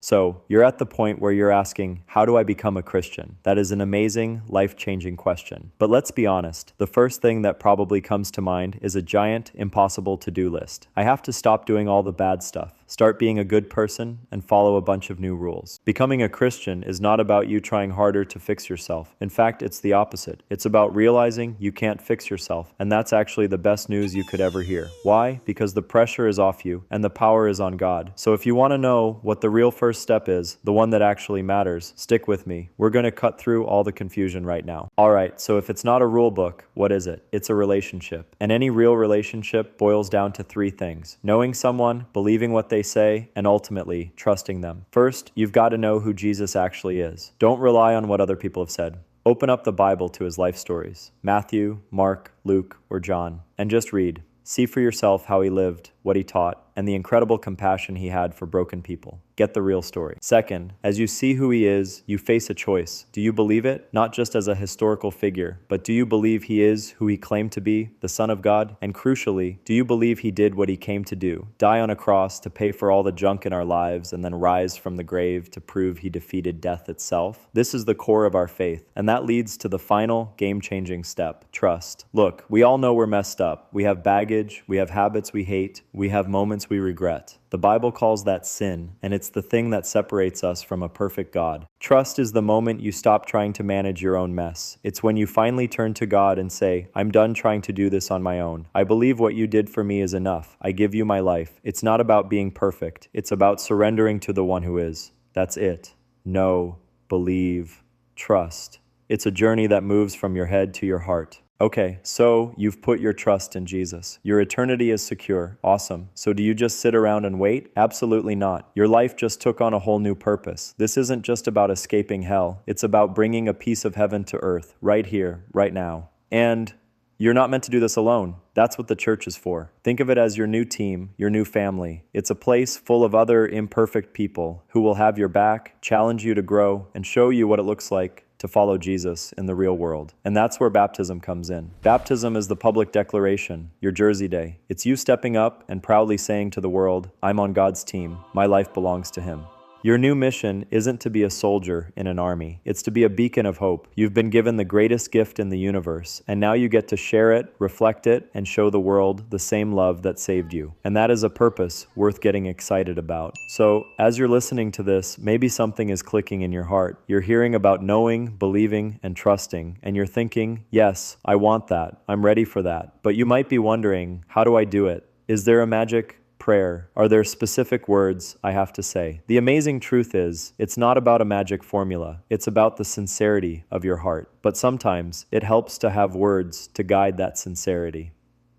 So, you're at the point where you're asking, how do I become a Christian? That is an amazing, life-changing question. But let's be honest, the first thing that probably comes to mind is a giant, impossible to-do list. I have to stop doing all the bad stuff, start being a good person, and follow a bunch of new rules. Becoming a Christian is not about you trying harder to fix yourself. In fact, it's the opposite. It's about realizing you can't fix yourself, and that's actually the best news you could ever hear. Why? Because the pressure is off you, and the power is on God. So if you want to know what the real first step is, the one that actually matters, stick with me. We're going to cut through all the confusion right now. Alright, so if it's not a rule book, what is it? It's a relationship. And any real relationship boils down to three things: knowing someone, believing what they say, and ultimately trusting them. First, you've got to know who Jesus actually is. Don't rely on what other people have said. Open up the Bible to his life stories, Matthew, Mark, Luke, or John, and just read. See for yourself how he lived, what he taught, and the incredible compassion he had for broken people. Get the real story. Second, as you see who he is, you face a choice. Do you believe it? Not just as a historical figure, but do you believe he is who he claimed to be, the Son of God? And crucially, do you believe he did what he came to do? Die on a cross to pay for all the junk in our lives and then rise from the grave to prove he defeated death itself? This is the core of our faith, and that leads to the final game-changing step: trust. Look, we all know we're messed up. We have baggage, we have habits we hate, we have moments we regret. The Bible calls that sin, and it's the thing that separates us from a perfect God. Trust is the moment you stop trying to manage your own mess. It's when you finally turn to God and say, I'm done trying to do this on my own. I believe what you did for me is enough. I give you my life. It's not about being perfect. It's about surrendering to the one who is. That's it. Know, believe, trust. It's a journey that moves from your head to your heart. Okay, so you've put your trust in Jesus. Your eternity is secure. Awesome. So do you just sit around and wait? Absolutely not. Your life just took on a whole new purpose. This isn't just about escaping hell. It's about bringing a piece of heaven to earth, right here, right now. And you're not meant to do this alone. That's what the church is for. Think of it as your new team, your new family. It's a place full of other imperfect people who will have your back, challenge you to grow, and show you what it looks like to follow Jesus in the real world. And that's where baptism comes in. Baptism is the public declaration, your Jersey Day. It's you stepping up and proudly saying to the world, I'm on God's team. My life belongs to him. Your new mission isn't to be a soldier in an army. It's to be a beacon of hope. You've been given the greatest gift in the universe, and now you get to share it, reflect it, and show the world the same love that saved you. And that is a purpose worth getting excited about. So, as you're listening to this, maybe something is clicking in your heart. You're hearing about knowing, believing, and trusting, and you're thinking, yes, I want that. I'm ready for that. But you might be wondering, how do I do it? Is there a magic prayer? Are there specific words I have to say? The amazing truth is, it's not about a magic formula. It's about the sincerity of your heart. But sometimes it helps to have words to guide that sincerity.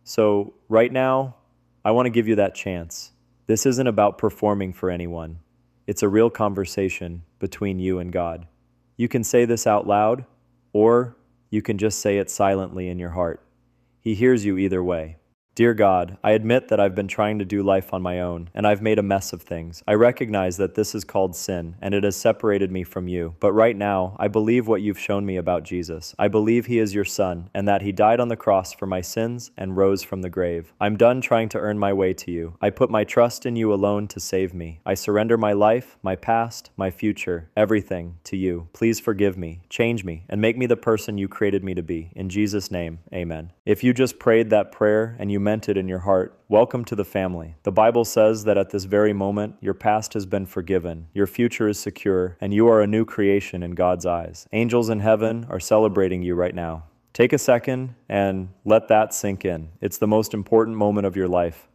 So right now, I want to give you that chance. This isn't about performing for anyone. It's a real conversation between you and God. You can say this out loud, or you can just say it silently in your heart. He hears you either way. Dear God, I admit that I've been trying to do life on my own, and I've made a mess of things. I recognize that this is called sin, and it has separated me from you. But right now, I believe what you've shown me about Jesus. I believe he is your son, and that he died on the cross for my sins and rose from the grave. I'm done trying to earn my way to you. I put my trust in you alone to save me. I surrender my life, my past, my future, everything to you. Please forgive me, change me, and make me the person you created me to be. In Jesus' name, amen. If you just prayed that prayer and you meant it in your heart, welcome to the family. The Bible says that at this very moment, your past has been forgiven, your future is secure, and you are a new creation in God's eyes. Angels in heaven are celebrating you right now. Take a second and let that sink in. It's the most important moment of your life.